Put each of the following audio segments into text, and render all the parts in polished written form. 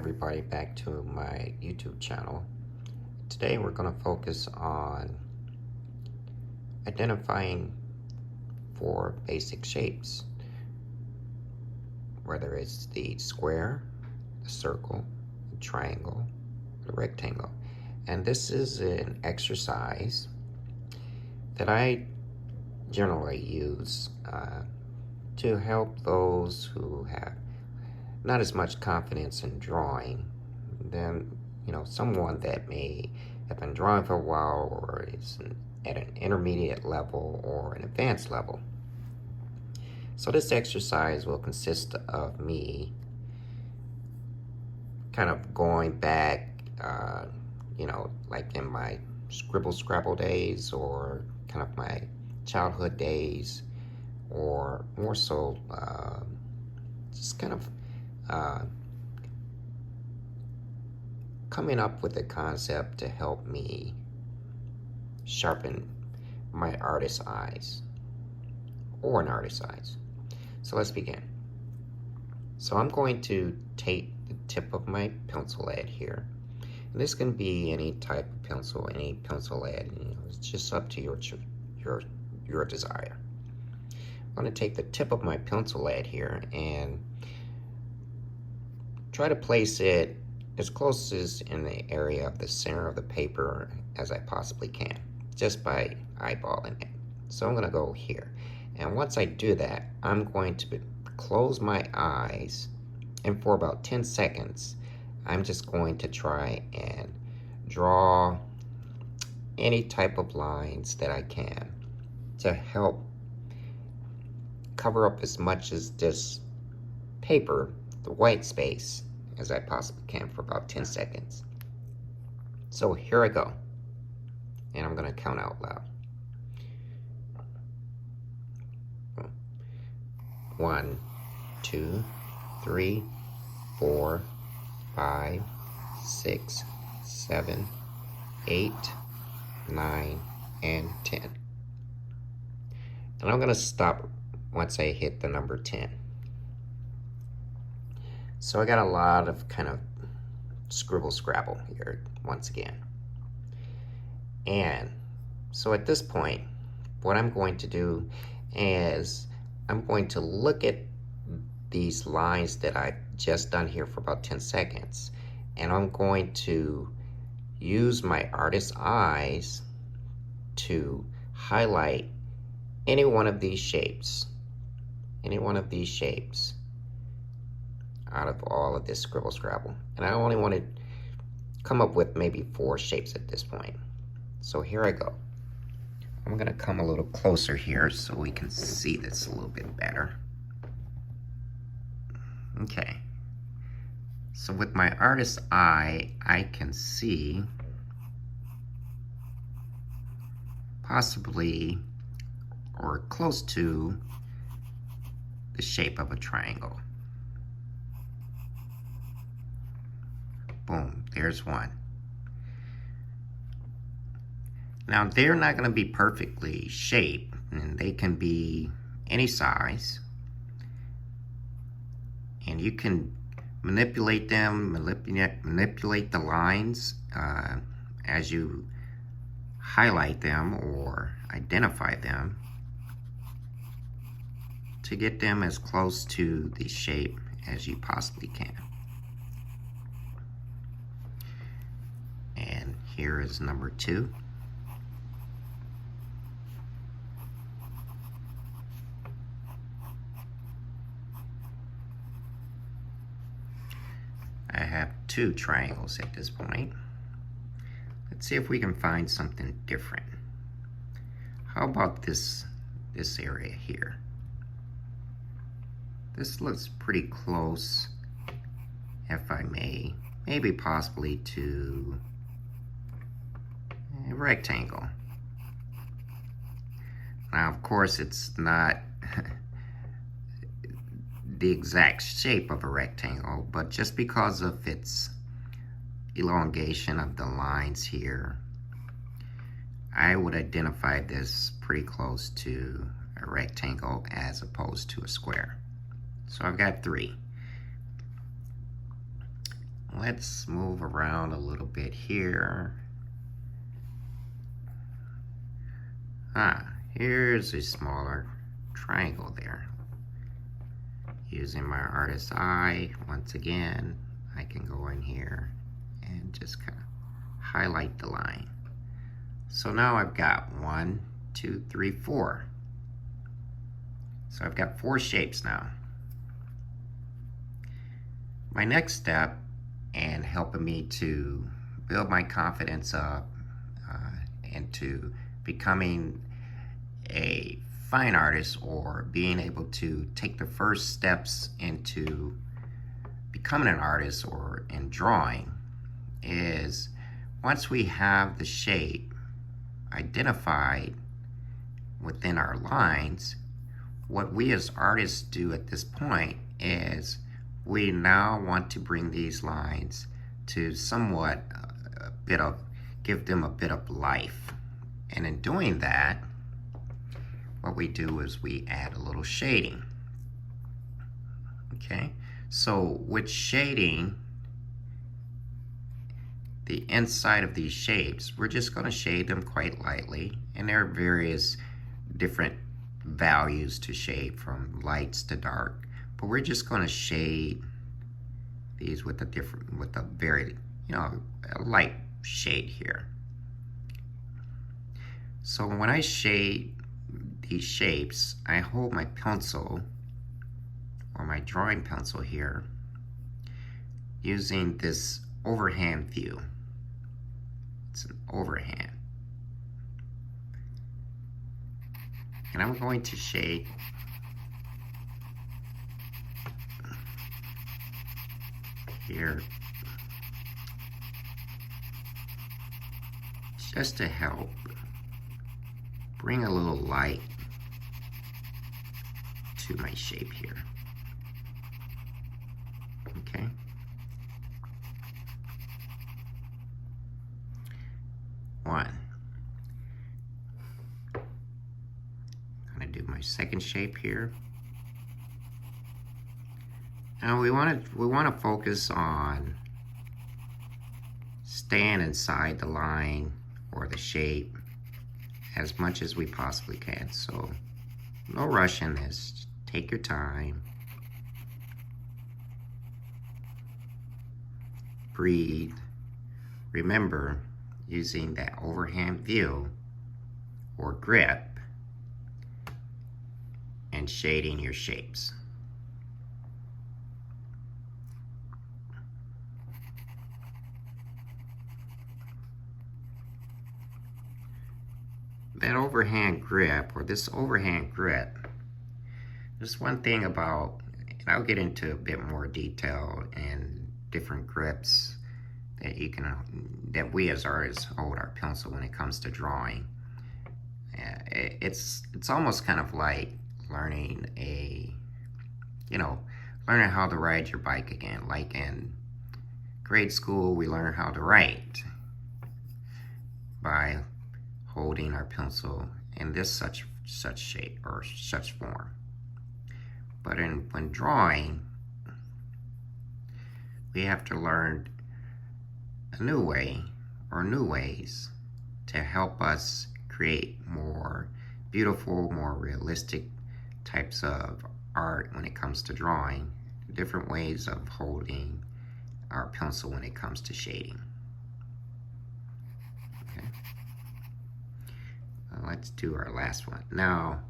everybody back to my YouTube channel. Today we're going to focus on identifying four basic shapes, whether it's the square, the circle, the triangle, the rectangle. And this is an exercise that I generally use to help those who have not as much confidence in drawing than someone that may have been drawing for a while or is at an intermediate level or an advanced level. So this exercise will consist of me kind of going back, like in my scribble scrabble days or kind of my childhood days, or more so just kind of coming up with a concept to help me sharpen my artist's eyes or an artist's eyes. So let's begin. So I'm going to take the tip of my pencil lead here. And this can be any type of pencil, any pencil lead. It's just up to your desire. I'm going to take the tip of my pencil lead here and try to place it as close as in the area of the center of the paper as I possibly can, just by eyeballing it. So I'm going to go here. And once I do that, I'm going to close my eyes, and for about 10 seconds, I'm just going to try and draw any type of lines that I can to help cover up as much as this paper, the white space, as I possibly can for about 10 seconds. So here I go. And I'm going to count out loud. 1, 2, 3, 4, 5, 6, 7, 8, 9, and 10. And I'm going to stop once I hit the number 10. So I got a lot of kind of scribble scrabble here once again. And so at this point, what I'm going to do is I'm going to look at these lines that I've just done here for about 10 seconds. And I'm going to use my artist's eyes to highlight any one of these shapes. Any one of these shapes out of all of this scribble scrabble. And I only want to come up with maybe 4 shapes at this point. So here I go. I'm going to come a little closer here so we can see this a little bit better. Okay. So with my artist's eye, I can see possibly or close to the shape of a triangle. Boom, there's one. Now they're not going to be perfectly shaped, and they can be any size. And you can manipulate them, manipulate the lines as you highlight them or identify them to get them as close to the shape as you possibly can. And here is number 2. I have 2 triangles at this point. Let's see if we can find something different. How about this area here? This looks pretty close, if I may, maybe possibly to a rectangle. Now, of course, it's not the exact shape of a rectangle, but just because of its elongation of the lines here, I would identify this pretty close to a rectangle as opposed to a square. So I've got 3. let's move around a little bit here. Here's a smaller triangle there. Using my artist's eye, once again, I can go in here and just kind of highlight the line. So now I've got 1, 2, 3, 4. So I've got 4 shapes now. My next step, and helping me to build my confidence up into becoming a fine artist, or being able to take the first steps into becoming an artist or in drawing, is once we have the shape identified within our lines, what we as artists do at this point is we now want to bring these lines to somewhat give them a bit of life. And in doing that, what we do is we add a little shading. Okay, so with shading, the inside of these shapes, we're just going to shade them quite lightly, and there are various different values to shade, from lights to dark, but we're just going to shade these with a very, a light shade here. So when I shade these shapes, I hold my pencil, or my drawing pencil here, using this overhand view. It's an overhand. And I'm going to shade here just to help bring a little light to my shape here. Okay. One. I'm gonna do my second shape here. Now we want to focus on staying inside the line or the shape as much as we possibly can. So no rush in this. Take your time. Breathe. Remember, using that overhand view or grip and shading your shapes. That overhand grip, or this overhand grip, there's one thing about, and I'll get into a bit more detail and different grips that we as artists hold our pencil when it comes to drawing. It's almost kind of like learning learning how to ride your bike again. Like in grade school, we learn how to write by holding our pencil in this such shape or such form. But when drawing, we have to learn a new way or new ways to help us create more beautiful, more realistic types of art when it comes to drawing, different ways of holding our pencil when it comes to shading. Okay. Let's do our last one. Now,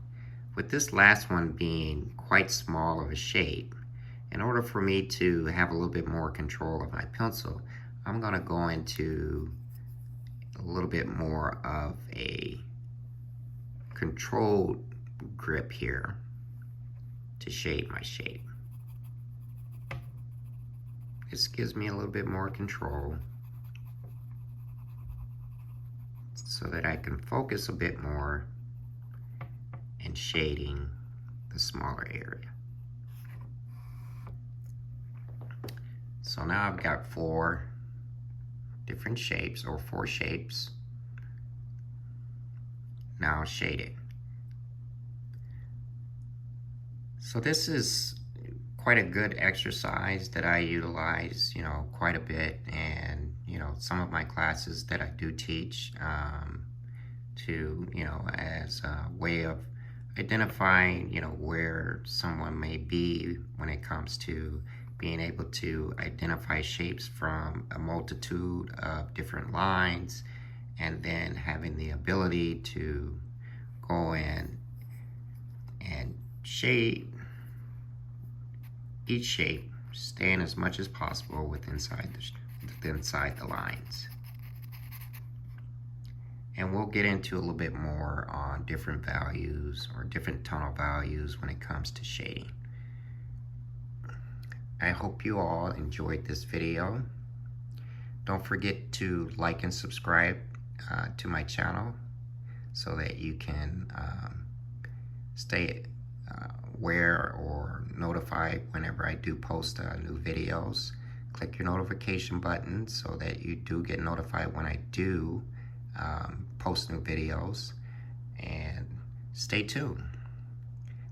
with this last one being quite small of a shape, in order for me to have a little bit more control of my pencil, I'm going to go into a little bit more of a controlled grip here to shade my shape. This gives me a little bit more control so that I can focus a bit more in shading the smaller area. So now I've got 4 different shapes, or 4 shapes now shaded. So this is quite a good exercise that I utilize, quite a bit. And, some of my classes that I do teach to, as a way of identifying, where someone may be when it comes to being able to identify shapes from a multitude of different lines, and then having the ability to go in and shade each shape, staying as much as possible within the lines. And we'll get into a little bit more on different values or different tonal values when it comes to shading. I hope you all enjoyed this video. Don't forget to like and subscribe to my channel so that you can stay aware or notified whenever I do post new videos. Click your notification button so that you do get notified when I do post new videos, and stay tuned.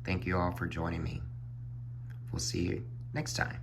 Thank you all for joining me. We'll see you next time.